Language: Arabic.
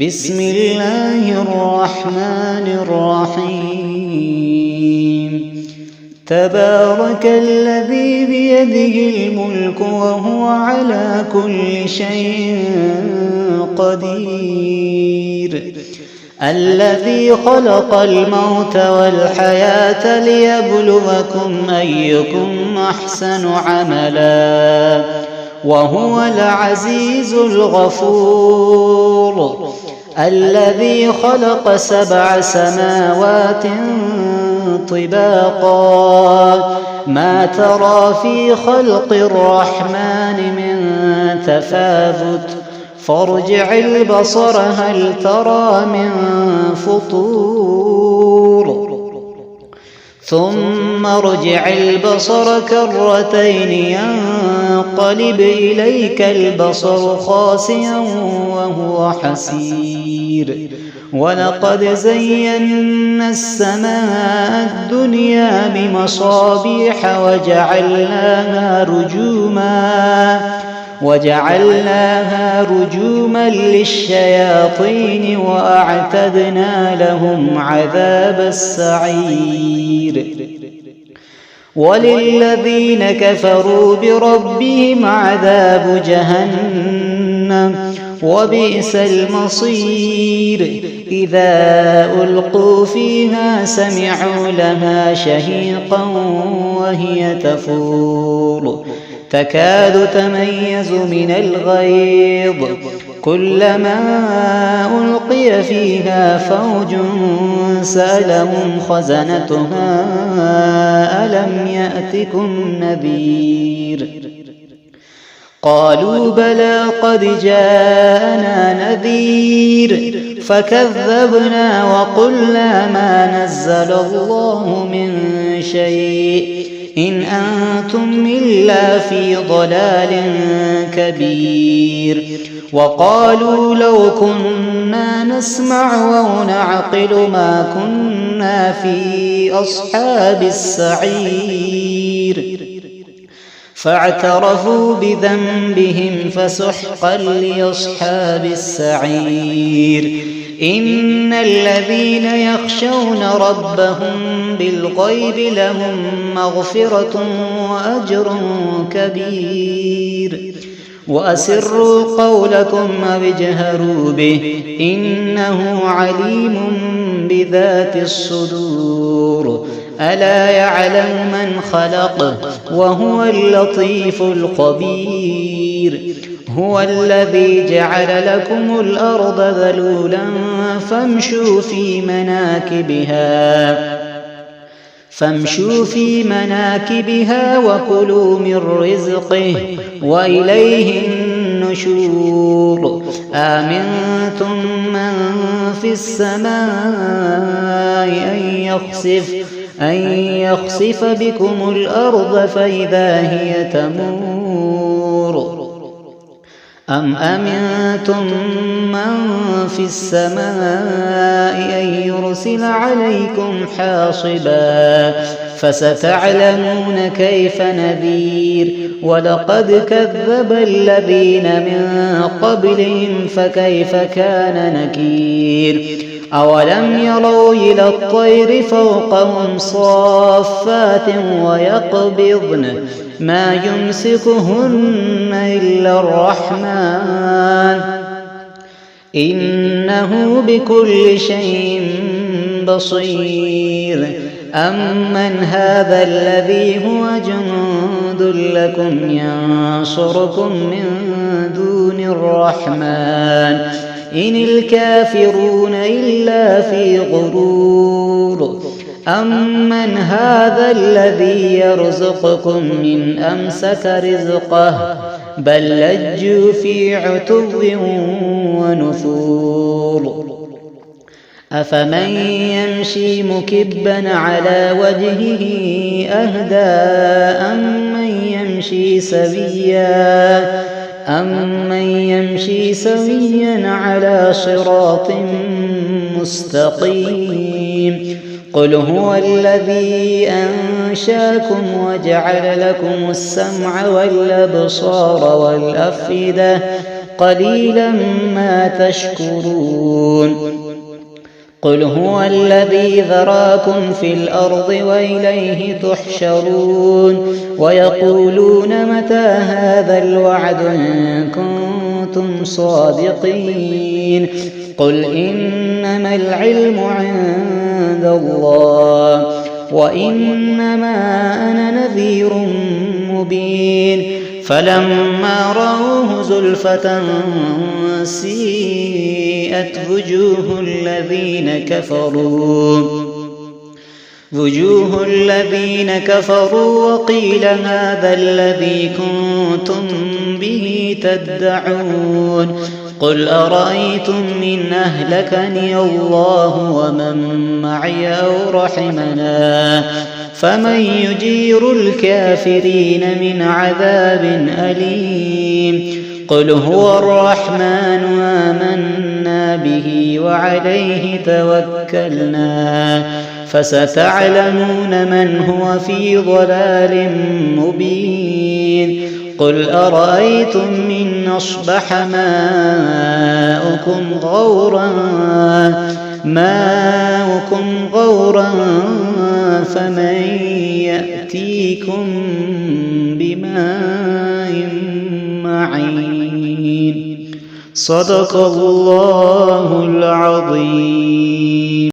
بسم الله الرحمن الرحيم تبارك الذي بيده الملك وهو على كل شيء قدير الذي خلق الموت والحياة ليبلوكم أيكم أحسن عملا وهو العزيز الغفور الذي خلق 7 سماوات طباقا ما ترى في خلق الرحمن من تفاوت فارجع البصر هل ترى من فطور ثم ارجع البصر كرتين ينقلب إليك البصر خاسئا وهو حسير ولقد زينا السماء الدنيا بمصابيح وجعلناها رجوما للشياطين وأعتدنا لهم عذاب السعير وللذين كفروا بربهم عذاب جهنم وبئس المصير إذا ألقوا فيها سمعوا لها شهيقا وهي تفور تكاد تميز من الغيظ كلما ألقي فيها فوج سألهم خزنتها ألم يأتكم نذير قالوا بلى قد جاءنا نذير فكذبنا وقلنا ما نزل الله من شيء إن أنتم إلا في ضلال كبير وقالوا لو كنا نسمع أو نعقل ما كنا في أصحاب السعير فاعترفوا بذنبهم فسحقا لأصحاب السعير إن الذين يخشون ربهم بالغيب لهم مغفرة وأجر كبير وأسروا قولكم أو اجهروا به إنه عليم بذات الصدور ألا يعلم من خلق وهو اللطيف الخبير هو الذي جعل لكم الأرض ذلولا فامشوا في مناكبها وكلوا من رزقه وإليه النشور آمنتم من في السماء أن يخسف بكم الأرض فإذا هي تمور أم أمنتم من في السماء أن يرسل عليكم حاصبا فستعلمون كيف نذير ولقد كذب الذين من قبلهم فكيف كان نكير أولم يروا إلى الطير فوقهم صافات ويقبضن ما يمسكهن إلا الرحمن إنه بكل شيء بصير أمن هذا الذي هو جند لكم ينصركم من دون الرحمن إن الكافرون إلا في غرور أمن هذا الذي يرزقكم من أمسك رزقه بل لجوا في عتو ونفور أفمن يمشي مكبا على وجهه أهدى أمن يمشي سويا على صراط مستقيم قل هو الذي أنشاكم وجعل لكم السمع والأبصار والأفئدة قليلا ما تشكرون قل هو الذي ذراكم في الأرض وإليه تحشرون ويقولون متى هذا الوعد إن كنتم صادقين قل إنما العلم عند الله وإنما أنا نذير مبين فلما رأوه زلفة سيئت وجوه الذين كفروا وقيل هذا الذي كنتم به تدعون قل أرأيتم إن أهلكني الله ومن معي أو رحمنا فمن يجير الكافرين من عذاب أليم قل هو الرحمن آمنا به وعليه توكلنا فستعلمون من هو في ضلال مبين قل أرأيتم إن أصبح ماؤكم غورا فمن يأتيكم بماء معين صدق الله العظيم.